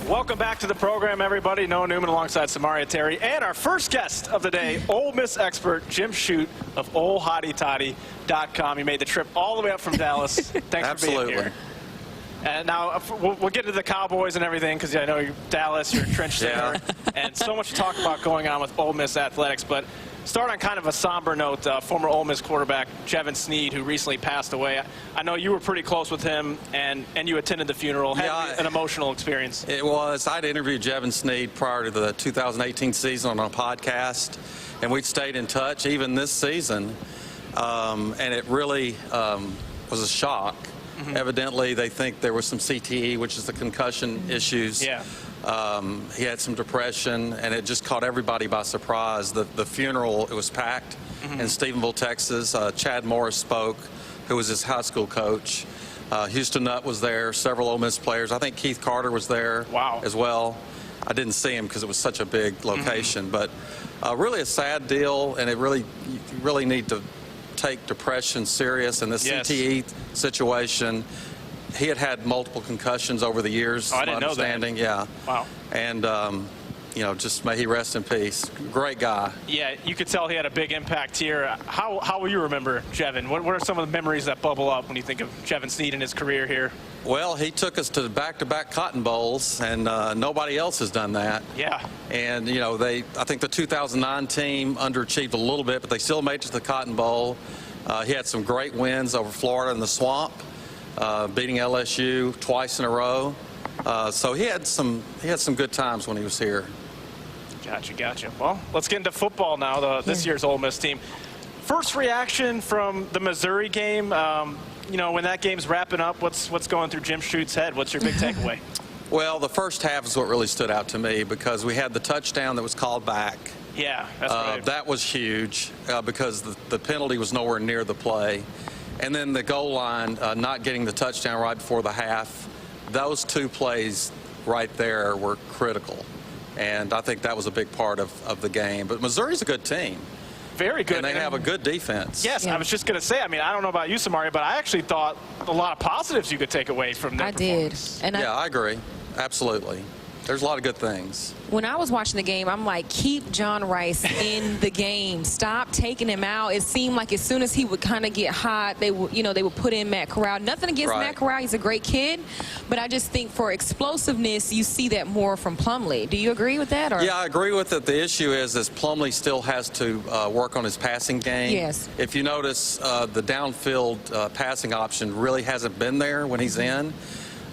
Welcome back to the program, everybody. Noah Newman alongside Samaria Terry. And our first guest of the day, Ole Miss expert Jim Shute of OleHottyToddy.com. He made the trip all the way up from Dallas. Thanks for being here. And now we'll get to the Cowboys and everything because I know you're Dallas, you're a trench singer, and so much to talk about going on with Ole Miss athletics. But start on kind of a somber note, former Ole Miss quarterback Jevan Snead, who recently passed away. I know you were pretty close with him, and you attended the funeral. Had an emotional experience. It was. I'd interviewed Jevan Snead prior to the 2018 season on a podcast, and we'd stayed in touch even this season, and it really was a shock. Evidently, they think there was some CTE, which is the concussion issues. Yeah. He had some depression, and it just caught everybody by surprise. The funeral, it was packed in Stephenville, Texas. Chad Morris spoke, who was his high school coach. Houston Nutt was there, several Ole Miss players. I think Keith Carter was there as well. I didn't see him because it was such a big location. But really a sad deal, and you really need to take depression serious. And the CTE situation, he had multiple concussions over the years. Oh, I didn't know that. Yeah. Wow. And you know, just may he rest in peace. Great guy. Yeah, you could tell he had a big impact here. How will you remember Jevan? What are some of the memories that bubble up when you think of Jevan Snead and his career here? Well, he took us to back-to-back Cotton Bowls, and nobody else has done that. Yeah. And, you know, I think the 2009 team underachieved a little bit, but they still made it to the Cotton Bowl. He had some great wins over Florida in the Swamp, beating LSU twice in a row. So he had some good times when he was here. Gotcha. Well, let's get into football now, this year's Ole Miss team. First reaction from the Missouri game, you know, when that game's wrapping up, what's going through Jim Schute's head? What's your big takeaway? Well, the first half is what really stood out to me because we had the touchdown that was called back. Yeah, that's right. That was huge because the penalty was nowhere near the play. And then the goal line, not getting the touchdown right before the half, those two plays right there were critical. And I think that was a big part of the game. But Missouri's a good team. Very good. And they have a good defense. Yes, yeah. I was just going to say, I mean, I don't know about you, Samaria, but I actually thought a lot of positives you could take away from that performance. And I agree. Absolutely. There's a lot of good things. When I was watching the game, I'm like, keep John Rice in the game. Stop taking him out. It seemed like as soon as he would kind of get hot, they would put in Matt Corral. Nothing against Matt Corral. He's a great kid. But I just think for explosiveness, you see that more from Plumlee. Do you agree with that? Or? Yeah, I agree with it. The issue is Plumlee still has to work on his passing game. Yes. If you notice, the downfield passing option really hasn't been there when he's in.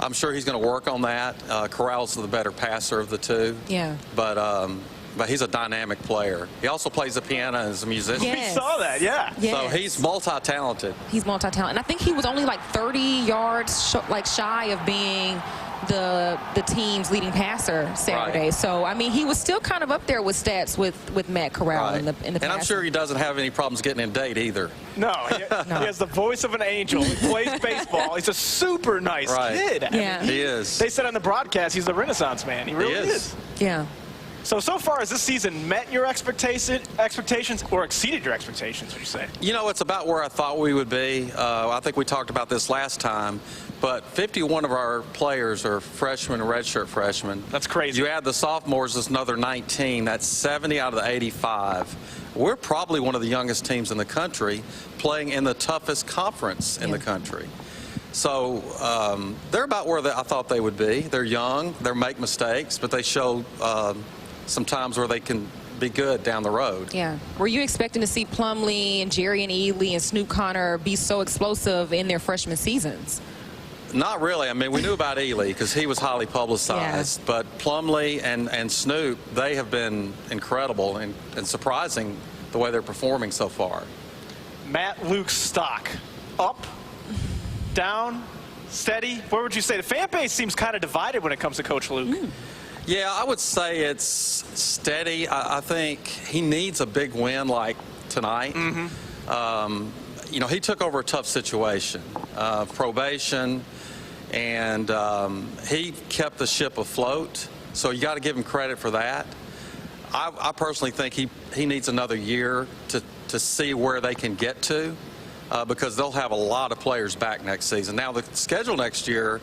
I'm sure he's going to work on that. Corral's the better passer of the two. Yeah. But he's a dynamic player. He also plays the piano and is a musician. We Yes. saw that, yeah. Yes. So he's multi-talented. He's multi-talented. And I think he was only like 30 yards shy of being the team's leading passer Saturday. Right. So, I mean, he was still kind of up there with stats with Matt Corral in the And I'm sure he doesn't have any problems getting in date either. No, he has the voice of an angel. He plays baseball. He's a super nice kid. Yeah. I mean, he is. They said on the broadcast he's the Renaissance man. He really is. Yeah. So far, has this season met your expectations or exceeded your expectations, would you say? You know, it's about where I thought we would be. I think we talked about this last time, but 51 of our players are freshmen and redshirt freshmen. That's crazy. You add the sophomores, it's another 19. That's 70 out of the 85. We're probably one of the youngest teams in the country playing in the toughest conference in the country. So they're about where I thought they would be. They're young, they make mistakes, but they show some times where they can be good down the road. Yeah. Were you expecting to see Plumlee and Jerry and Ely and Snoop Connor be so explosive in their freshman seasons? Not really. I mean, we knew about Ely because he was highly publicized. Yeah. But Plumlee and Snoop, they have been incredible and surprising the way they're performing so far. Matt Luke's stock, up, down, steady? Where would you say? The fan base seems kind of divided when it comes to Coach Luke. Yeah, I would say it's steady. I think he needs a big win like tonight. You know, he took over a tough situation, probation, and he kept the ship afloat. So you got to give him credit for that. I personally think he needs another year to see where they can get to, because they'll have a lot of players back next season. Now, the schedule next year,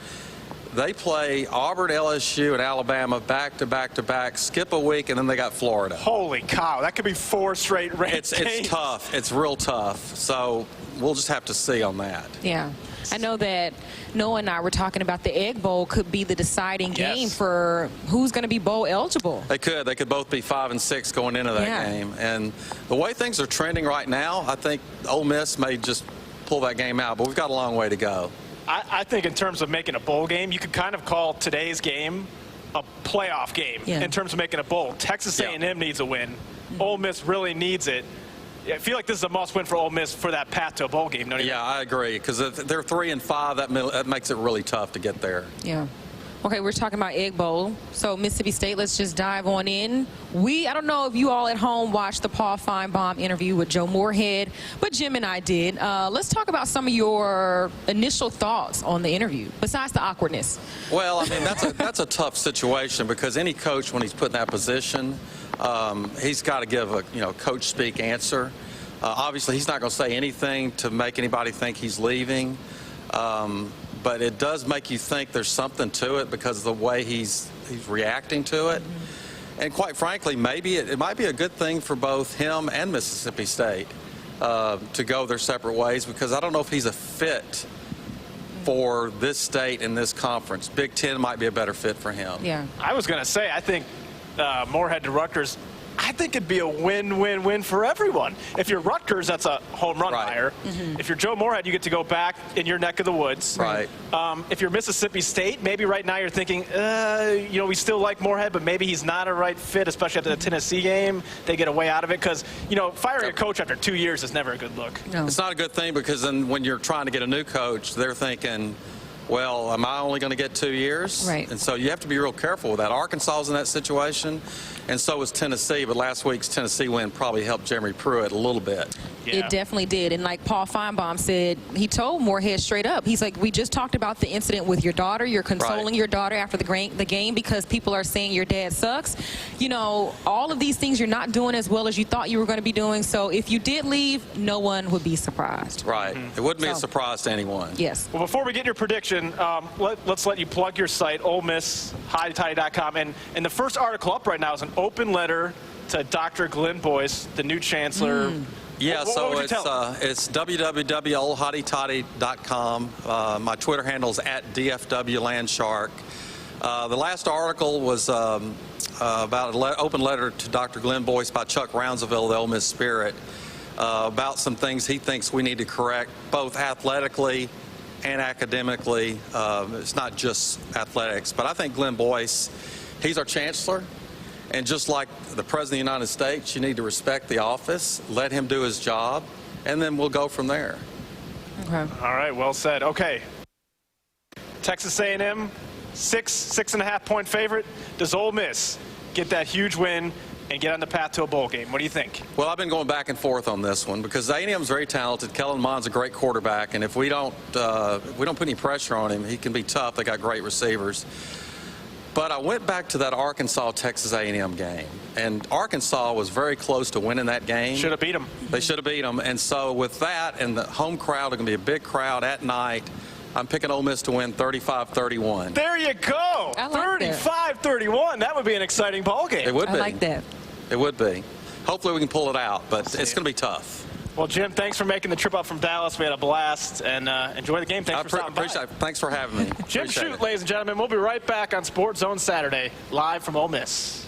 They play Auburn, LSU, and Alabama back to back to back, skip a week, and then they got Florida. Holy cow, that could be 4 straight ranked games. It's tough. It's real tough. So we'll just have to see on that. Yeah. I know that Noah and I were talking about the Egg Bowl could be the deciding game for who's going to be bowl eligible. They could. They could both be 5 and 6 going into that game. And the way things are trending right now, I think Ole Miss may just pull that game out. But we've got a long way to go. I think in terms of making a bowl game, you could kind of call today's game a playoff game in terms of making a bowl. Texas A&M needs a win. Ole Miss really needs it. I feel like this is a must-win for Ole Miss for that path to a bowl game. Yeah, I agree, because if they're 3 and 5, that makes it really tough to get there. Yeah. Okay, we're talking about Egg Bowl. So Mississippi State, let's just dive on in. I don't know if you all at home watched the Paul Feinbaum interview with Joe Moorhead, but Jim and I did. Let's talk about some of your initial thoughts on the interview, besides the awkwardness. Well, I mean, that's a tough situation, because any coach, when he's put in that position, he's got to give a coach speak answer. Obviously, he's not going to say anything to make anybody think he's leaving. But it does make you think there's something to it because of the way he's reacting to it. And quite frankly, maybe it might be a good thing for both him and Mississippi State to go their separate ways, because I don't know if he's a fit for this state and this conference. Big Ten might be a better fit for him. Yeah. I was going to say, I think Moorhead to Rutgers, I think it'd be a win-win-win for everyone. If you're Rutgers, that's a home run hire. If you're Joe Moorhead, you get to go back in your neck of the woods. Right. If you're Mississippi State, maybe right now you're thinking, we still like Moorhead, but maybe he's not a right fit, especially after the Tennessee game. They get a way out of it because, firing a coach after 2 years is never a good look. No. It's not a good thing, because then when you're trying to get a new coach, they're thinking, well, am I only going to get 2 years? Right. And so you have to be real careful with that. Arkansas is in that situation, and so was Tennessee. But last week's Tennessee win probably helped Jeremy Pruitt a little bit. Yeah. It definitely did. And like Paul Feinbaum said, he told Moorhead straight up, he's like, we just talked about the incident with your daughter. You're consoling your daughter after the game because people are saying your dad sucks. All of these things you're not doing as well as you thought you were going to be doing. So if you did leave, no one would be surprised. Right. It wouldn't be a surprise to anyone. Yes. Well, before we get your prediction, let's let you plug your site, Ole Miss, HottyToddy.com. And the first article up right now is an open letter to Dr. Glenn Boyce, the new chancellor. Yeah, so it's www.oldhottytoddy.com. My Twitter handle is @DFWLandshark. The last article was about an open letter to Dr. Glenn Boyce by Chuck Rounsaville, the Ole Miss Spirit, about some things he thinks we need to correct, both athletically and academically. It's not just athletics, but I think Glenn Boyce, he's our chancellor. And just like the President of the United States, you need to respect the office, let him do his job, and then we'll go from there. Okay. All right, well said. Okay. Texas A&M, 6.5 point favorite. Does Ole Miss get that huge win and get on the path to a bowl game? What do you think? Well, I've been going back and forth on this one because A&M's very talented. Kellen Mond's a great quarterback, and if we don't put any pressure on him, he can be tough. They got great receivers. But I went back to that Arkansas-Texas A&M game, and Arkansas was very close to winning that game. Should have beat them. They should have beat them. And so with that and the home crowd, are going to be a big crowd at night, I'm picking Ole Miss to win 35-31. There you go. I like 35-31. That would be an exciting ball game. It would be. I like that. It would be. Hopefully we can pull it out, but it's going to be tough. Well, Jim, thanks for making the trip up from Dallas. We had a blast, and enjoy the game. Thanks for stopping by. Appreciate it. Thanks for having me. Jim Shute, ladies and gentlemen. We'll be right back on Sports Zone Saturday, live from Ole Miss.